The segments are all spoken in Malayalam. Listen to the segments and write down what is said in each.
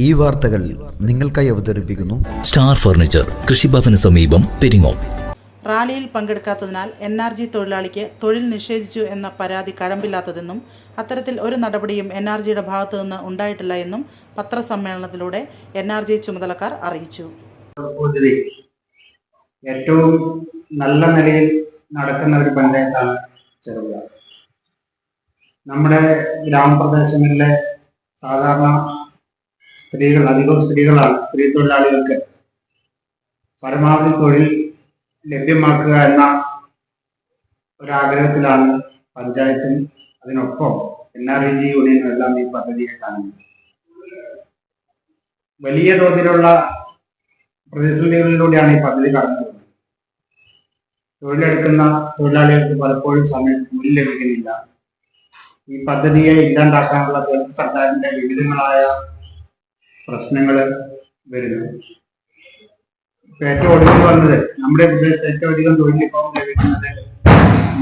ഈ വാർത്തകൾ നിങ്ങൾക്കായി അവതരിപ്പിക്കുന്നു സ്റ്റാർ ഫർണിച്ചർ, കൃഷിഭവന് സമീപം, പെരിങ്ങോം. റാലിയിൽ പങ്കെടുക്കാത്തതിനാൽ NRG തൊഴിലാളിക്ക് തൊഴിൽ നിഷേധിച്ചു എന്ന പരാതി കഴമ്പില്ലാത്തതെന്നും അത്തരത്തിൽ ഒരു നടപടിയും NRGയുടെ ഭാഗത്തു നിന്ന് ഉണ്ടായിട്ടില്ല എന്നും പത്രസമ്മേളനത്തിലൂടെ NRG ചുമതലക്കാർ അറിയിച്ചു. ഏറ്റവും നല്ല നിലയിൽ നടക്കുന്ന ഒരു പഞ്ചായത്താണ് ചെറുപുഴ. നമ്മുടെ ഗ്രാമപ്രദേശങ്ങളിലെ സാധാരണ അധികം സ്ത്രീകളാണ്. സ്ത്രീ തൊഴിലാളികൾക്ക് പരമാവധി തൊഴിൽ ലഭ്യമാക്കുക എന്ന ഒരാഗ്രഹത്തിലാണ് പഞ്ചായത്തും അതിനൊപ്പം NRG യൂണിയനും എല്ലാം ഈ പദ്ധതിയെ കാണുന്നത്. വലിയ തോതിലുള്ള പ്രതിസന്ധികളിലൂടെയാണ് ഈ പദ്ധതി കടന്നത്. തൊഴിലെടുക്കുന്ന തൊഴിലാളികൾക്ക് പലപ്പോഴും തൊഴിൽ ലഭിക്കുന്നില്ല. ഈ പദ്ധതിയെ ഇല്ലാണ്ടാക്കാനുള്ള കേന്ദ്ര സർക്കാരിന്റെ വിവിധങ്ങളായ പ്രശ്നങ്ങൾ വരുന്നു. ഏറ്റവും ഒടുവിൽ വന്നത് നമ്മുടെ പ്രദേശത്ത് ഏറ്റവും അധികം തൊഴിലിപ്പം ലഭിക്കുന്നത്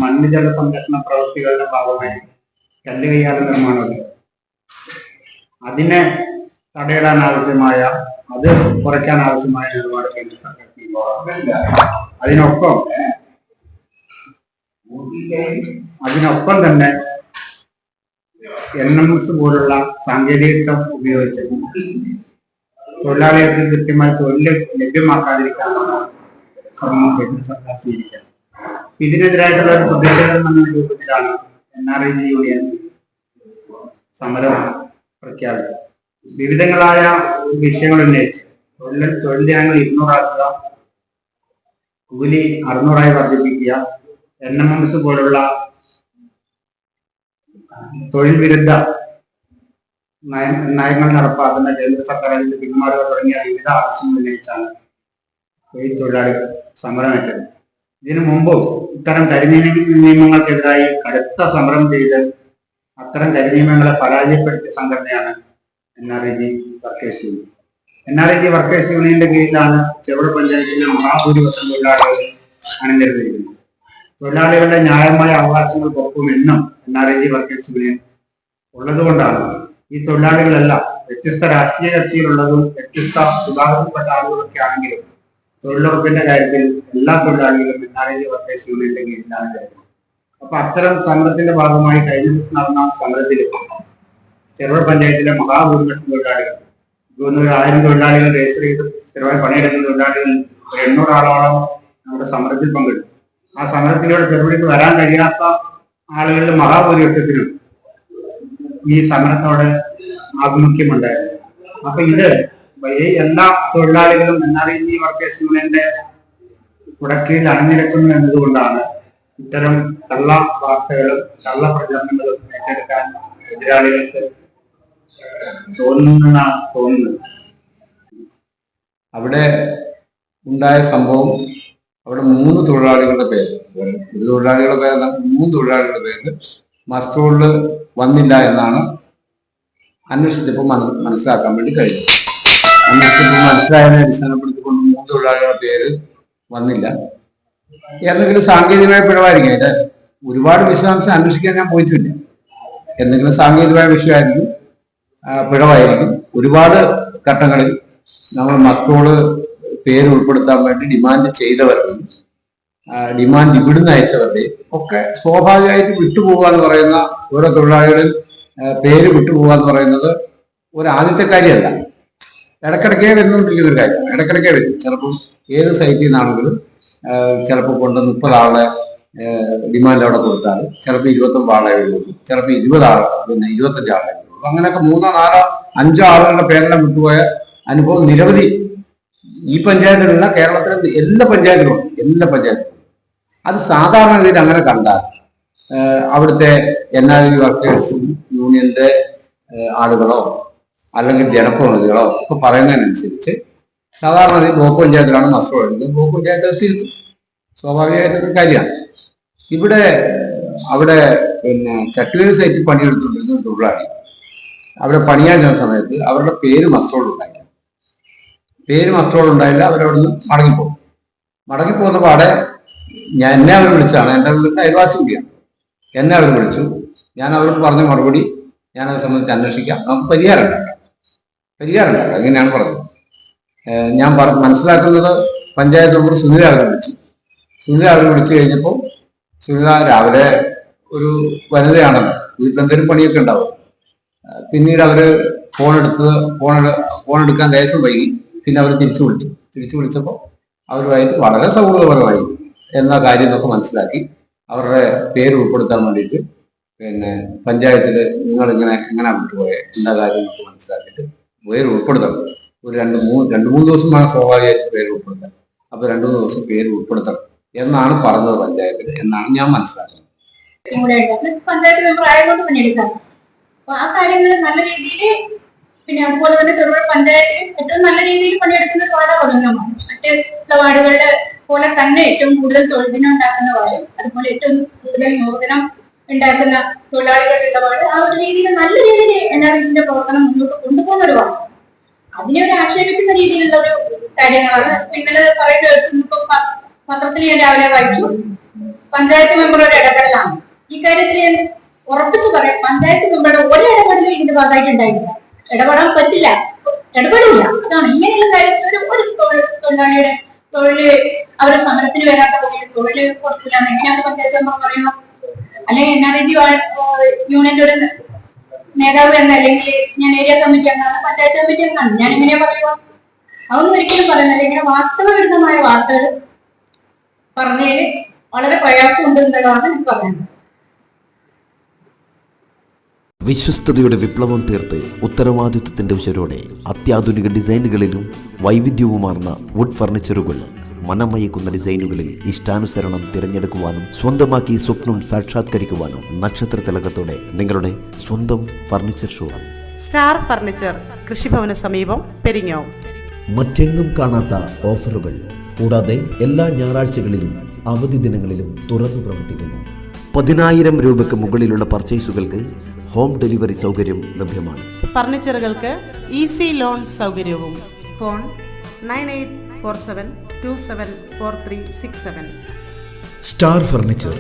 മണ്ണ് ജല സംരക്ഷണ പ്രവൃത്തികളുടെ ഭാഗമായി കല്ല് കയ്യാല നിർമ്മാണമുണ്ട്. അതിനെ തടയിടാൻ ആവശ്യമായ, അത് കുറയ്ക്കാൻ ആവശ്യമായ നിലപാട് കേന്ദ്ര സർക്കാർ. അതിനൊപ്പം തന്നെ NMS പോലുള്ള സാങ്കേതികത്വം ഉപയോഗിച്ച് തൊഴിലാളികൾക്ക് കൃത്യമായി തൊഴിൽ ലഭ്യമാക്കാതിരിക്കാനാണ് ശ്രമം കേന്ദ്ര സർക്കാർ സ്വീകരിക്കുന്നത്. ഇതിനെതിരായിട്ടുള്ള ഒരു പ്രതിഷേധം എന്ന രൂപത്തിലാണ് NRG യൂണിയൻ സമരം പ്രഖ്യാപിച്ചത്. വിവിധങ്ങളായ വിഷയങ്ങൾ ഉന്നയിച്ച് തൊഴിൽ ദിനങ്ങൾ 200 ആക്കുക, കൂലി 600 വർദ്ധിപ്പിക്കുക, NMS പോലുള്ള തൊഴിൽ വിരുദ്ധ നയങ്ങൾ നടപ്പാക്കുന്ന കേന്ദ്ര സർക്കാർ അതിന്റെ പിന്മാറുക തുടങ്ങിയ വിവിധ ആവശ്യങ്ങൾ ഉന്നയിച്ചാണ് ഈ തൊഴിലാളികൾ സമരമേറ്റത്. ഇതിനു മുമ്പും ഇത്തരം കരിനിയമങ്ങൾക്കെതിരായി കടുത്ത സമരം ചെയ്ത് അത്തരം കരിനിയമങ്ങളെ പരാജയപ്പെടുത്തിയ സംഘടനയാണ് NRG workers union. NRG workers യൂണിയന്റെ കീഴിലാണ് ചെറുപുഴ പഞ്ചായത്തിലെ മഹാഭൂരിപക്ഷം തൊഴിലാളികൾ അണിനിരന്നിരിക്കുന്നത്. തൊഴിലാളികളുടെ ന്യായമായ അവകാശങ്ങൾക്കൊപ്പം എന്നും NRG വർക്കേഴ്സ് യൂണിയൻ ഉള്ളതുകൊണ്ടാണ് ഈ തൊഴിലാളികളെല്ലാം വ്യത്യസ്ത രാഷ്ട്രീയ കക്ഷിയിലുള്ളതും വ്യത്യസ്ത വിഭാഗത്തിൽപ്പെട്ട ആളുകളൊക്കെ ആണെങ്കിലും തൊഴിലുറപ്പിന്റെ കാര്യത്തിൽ എല്ലാ തൊഴിലാളികളും NRG വർക്കേഴ്സ് യൂണിയന്റെ കീഴിലാണ് വരുന്നത്. അപ്പൊ അത്തരം സമരത്തിന്റെ ഭാഗമായി കഴിഞ്ഞ നടന്ന സമരത്തിൽ ചെറുപുഴ പഞ്ചായത്തിലെ മഹാഭൂരിപക്ഷം തൊഴിലാളികൾ 1000 തൊഴിലാളികൾ രജിസ്റ്റർ ചെയ്ത് സ്ഥിരമായി പണിയെടുക്കുന്ന തൊഴിലാളികൾ 800 ആളോളം നമ്മുടെ സമരത്തിൽ പങ്കെടുത്തു. ആ സമരത്തിലൂടെ ചെറുപുഴയ്ക്ക് വരാൻ കഴിയാത്ത ആളുകളുടെ മഹാഭൂരിപക്ഷത്തിനും ഈ സമരത്തോടെ ആഭിമുഖ്യമുണ്ടായിരുന്നു. അപ്പൊ ഇത് എല്ലാ തൊഴിലാളികളും NRG വർക്കേഴ്സ് യൂണിയന്റെ കുടക്കീഴിൽ അണിനിരക്കുന്നു എന്നതുകൊണ്ടാണ് ഇത്തരം കള്ള വാർത്തകളും കള്ള പ്രചരണങ്ങളും ഏറ്റെടുക്കാൻ എതിരാളികൾക്ക് തോന്നുന്നത്. അവിടെ ഉണ്ടായ സംഭവം, അവിടെ 3 തൊഴിലാളികളുടെ പേര്, ഒരു തൊഴിലാളികളുടെ പേരല്ല, 3 തൊഴിലാളികളുടെ പേര് മസ്റ്റോളിൽ വന്നില്ല എന്നാണ് അന്വേഷിച്ചപ്പോൾ മനസ്സിലാക്കാൻ വേണ്ടി കഴിഞ്ഞു. അന്വേഷിച്ചപ്പോൾ മനസ്സിലായതിനെ അടിസ്ഥാനപ്പെടുത്തിക്കൊണ്ട് 3 തൊഴിലാളികളുടെ പേര് വന്നില്ല. എന്തെങ്കിലും സാങ്കേതികമായ പിഴവായിരിക്കും. ഇത് ഒരുപാട് വിശദാംശം അന്വേഷിക്കാൻ ഞാൻ പോയിട്ടില്ല. എന്തെങ്കിലും സാങ്കേതികമായ വിഷയമായിരിക്കും, പിഴവായിരിക്കും. ഒരുപാട് ഘട്ടങ്ങളിൽ നമ്മൾ മസ്റ്റോള് പേര് ഉൾപ്പെടുത്താൻ വേണ്ടി ഡിമാൻഡ് ചെയ്തവരുടെയും ഡിമാൻഡ് ഇവിടുന്ന് അയച്ചവരുടെയും ഒക്കെ സ്വാഭാവികമായിട്ട് വിട്ടുപോകുക എന്ന് പറയുന്ന, ഓരോ തൊഴിലാളികളിൽ പേര് വിട്ടുപോകുക എന്ന് പറയുന്നത് ഒരു ആദ്യത്തെ കാര്യമല്ല. ഇടയ്ക്കിടയ്ക്കേ വരുന്നുകൊണ്ടിരിക്കുന്ന ഒരു കാര്യമാണ്. ഇടയ്ക്കിടയ്ക്കേ വരും. ചിലപ്പോൾ ഏത് സൈറ്റിൽ നിന്നാണെങ്കിലും ചിലപ്പോൾ കൊണ്ട് 30 ആളെ ഡിമാൻഡ് അവിടെ കൊടുത്താൽ ചിലപ്പോൾ 29 ആളെ വരുള്ളൂ, ചിലപ്പോൾ 20 ആൾ, പിന്നെ 25 ആളെ വരുള്ളൂ. അങ്ങനെയൊക്കെ 3, 4, 5 ആളുകളുടെ പേരെല്ലാം വിട്ടുപോയ അനുഭവം നിരവധി ഈ പഞ്ചായത്തിലുള്ള കേരളത്തിലെ എല്ലാ പഞ്ചായത്തിലും. അത് സാധാരണഗതിയിൽ അങ്ങനെ കണ്ടാൽ അവിടുത്തെ NRG വർക്കേഴ്സ് യൂണിയന്റെ ആളുകളോ അല്ലെങ്കിൽ ജനപ്രതിനിധികളോ ഒക്കെ പറയുന്നതിനനുസരിച്ച് സാധാരണ ബ്ലോക്ക് പഞ്ചായത്തിലാണ് മസ്റ്റർ എഴുതുന്നത്. ബ്ലോക്ക് പഞ്ചായത്ത് തിരുത്തും. സ്വാഭാവികമായിട്ടൊരു കാര്യമാണ്. അവിടെ പിന്നെ ചട്ടുവേരി സൈറ്റിൽ പണിയെടുത്തുകൊണ്ടിരുന്ന തൊഴിലാളി അവിടെ പണിയാൻ ചെന്ന സമയത്ത് അവരുടെ പേര് മസ്റ്റോൾ ഉണ്ടായില്ല. അവരവിടുന്ന് മടങ്ങിപ്പോകുന്ന പാടെ എന്നെ അവർ വിളിച്ചാണ്. എൻ്റെ വീടിൻ്റെ അയൽവാസി കൂടിയാണ്. എന്നെ അവർ വിളിച്ചു. ഞാൻ അവരോട് പറഞ്ഞ മറുപടി, ഞാനത് സംബന്ധിച്ച് അന്വേഷിക്കാം, നമുക്ക് പരിഹാരം ഉണ്ടാക്കാം. പരിഹാരം ഉണ്ടാക്കുക. അങ്ങനെയാണ് പറഞ്ഞത്. ഞാൻ മനസ്സിലാക്കുന്നത് പഞ്ചായത്ത് മെമ്പർ സുനിൽ ആളിനെ വിളിച്ചു. സുനിൽ ആളിനെ വിളിച്ചു കഴിഞ്ഞപ്പോൾ സുനിൽ രാവിലെ ഒരു വനിതയാണല്ലോ, വീട്ടിലെന്തെങ്കിലും പണിയൊക്കെ ഉണ്ടാവും. പിന്നീട് അവര് ഫോൺ എടുക്കാൻ ദേശം വൈകി. പിന്നെ അവർ തിരിച്ചു വിളിച്ചപ്പോൾ അവരുമായിട്ട് വളരെ സൗഹൃദപരമായി എന്ന കാര്യം എന്നൊക്കെ മനസ്സിലാക്കി അവരുടെ പേര് ഉൾപ്പെടുത്താൻ വേണ്ടിയിട്ട് പിന്നെ പഞ്ചായത്തിൽ നിങ്ങൾ എങ്ങനെ വിട്ടുപോയ എല്ലാ കാര്യങ്ങളൊക്കെ മനസ്സിലാക്കിയിട്ട് പേര് ഉൾപ്പെടുത്തണം. ഒരു രണ്ട് മൂന്ന് ദിവസം വേണം സ്വാഭാവികമായിട്ട് പേര് ഉൾപ്പെടുത്താൻ. അപ്പൊ 2-3 ദിവസം പേര് ഉൾപ്പെടുത്തണം എന്നാണ് പറഞ്ഞത് പഞ്ചായത്തിൽ എന്നാണ് ഞാൻ മനസ്സിലാക്കുന്നത്. പഞ്ചായത്ത് മെമ്പർ ആയതുകൊണ്ട് പണിയെടുക്കാം. അപ്പൊ ആ കാര്യങ്ങൾ നല്ല രീതിയിൽ, പിന്നെ അതുപോലെ തന്നെ ചെറുപുഴ പഞ്ചായത്തിൽ ഏറ്റവും നല്ല രീതിയിൽ പണിയെടുക്കുന്ന വാർഡ് പതിനൊന്നാണ്. മറ്റുള്ള വാർഡുകളിലെ പോലെ തന്നെ ഏറ്റവും കൂടുതൽ തൊഴിൽദിനം ഉണ്ടാക്കുന്ന വാർഡ്, അതുപോലെ ഏറ്റവും കൂടുതൽ യുവദിനം ഉണ്ടാക്കുന്ന തൊഴിലാളികളുള്ള വാർഡ്, ആ ഒരു രീതിയിൽ നല്ല രീതിയിൽ NRGന്റെ പ്രവർത്തനം മുന്നോട്ട് കൊണ്ടുപോകുന്ന ഒരു വാർഡ്. അതിനെ ഒരു ആക്ഷേപിക്കുന്ന രീതിയിലുള്ള ഒരു കാര്യങ്ങളാണ്. ഇന്നലെ പറയുന്നത് കേട്ടിരുന്നപ്പോ പത്രത്തിൽ ഞാൻ രാവിലെ വായിച്ചു, പഞ്ചായത്ത് മെമ്പറുടെ ഇടപെടലാണ്. ഈ കാര്യത്തിൽ ഞാൻ ഉറപ്പിച്ചു പറയാം, പഞ്ചായത്ത് മെമ്പറുടെ ഒരു ഇടപെടലും ഇതിന്റെ ഭാഗമായിട്ട് ഉണ്ടായിട്ടില്ല. ഇടപെടാൻ പറ്റില്ല, ഇടപെടില്ല. അതാണ് ഇങ്ങനെയുള്ള കാര്യത്തിൽ ഒരു തൊഴിലാളിയുടെ തൊഴില് അവര് സമരത്തിന് വരാത്ത തൊഴില് കൊടുക്കില്ല എന്ന് എങ്ങനെയാണ് പഞ്ചായത്ത് മെമ്പർ പറയുക? അല്ലെങ്കിൽ NRG യൂണിയന്റെ ഒരു നേതാവ് എന്ന, അല്ലെങ്കിൽ ഞാൻ ഏരിയ കമ്മിറ്റി അംഗമാണ്, പഞ്ചായത്ത് കമ്മിറ്റി അംഗമാണ്, ഞാൻ എങ്ങനെയാ പറയുക? അതൊന്നും ഒരിക്കലും പറയുന്നില്ല. ഇങ്ങനെ വാസ്തവവിരുദ്ധമായ വാർത്തകൾ പറഞ്ഞതിൽ വളരെ പ്രയാസമുണ്ട് എന്നുള്ളതാണ് എനിക്ക് പറയുന്നത്. വിശ്വസ്തയുടെ വിപ്ലവം തീർത്ത് ഉത്തരവാദിത്വത്തിന്റെ ഉശരോടെ അത്യാധുനിക ഡിസൈനുകളിലും വൈവിധ്യവുമാർന്ന വുഡ് ഫർണിച്ചറുകൾ, മനമയക്കുന്ന ഡിസൈനുകളിൽ ഇഷ്ടാനുസരണം തിരഞ്ഞെടുക്കുവാനും സ്വന്തമാക്കി സ്വപ്നം സാക്ഷാത്കരിക്കുവാനും നക്ഷത്ര തിലകത്തോടെ നിങ്ങളുടെ സ്വന്തം ഫർണിച്ചർ ഷോറൂം സ്റ്റാർ ഫർണിച്ചർ, കൃഷിഭവന് സമീപം, പെരിങ്ങോം. മറ്റെങ്ങും കാണാത്ത ഓഫറുകൾ കൂടാതെ എല്ലാ ഞായറാഴ്ചകളിലും അവധി ദിനങ്ങളിലും തുറന്നു പ്രവർത്തിക്കുന്നു. 10,000 രൂപയ്ക്ക് മുകളിലുള്ള പർച്ചേസുകൾക്ക് ഹോം ഡെലിവറി സൗകര്യം ലഭ്യമാണ്. ഫർണിച്ചറുകൾക്ക് ഈസി ലോൺ സൗകര്യവും. ഫോൺ 9847274367. സ്റ്റാർ ഫർണിച്ചർ,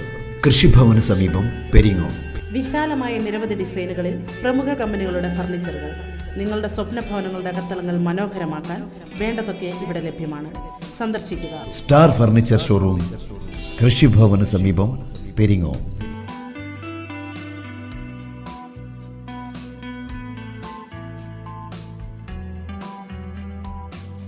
കൃഷിഭവന് സമീപം, പെരിങ്ങോം. വിശാലമായ നിരവധി ഡിസൈനുകളിൽ പ്രമുഖ കമ്പനികളുടെ ഫർണിച്ചറുകൾ. നിങ്ങളുടെ സ്വപ്ന ഭവനങ്ങളുടെ അകത്തളങ്ങൾ മനോഹരമാക്കാൻ വേണ്ടതൊക്കെ ഇവിടെ ലഭ്യമാണ്. സന്ദർശിക്കുക. സ്റ്റാർ ഫർണിച്ചർ ഷോറൂം, കൃഷിഭവന് സമീപം, പെരിങ്ങോം.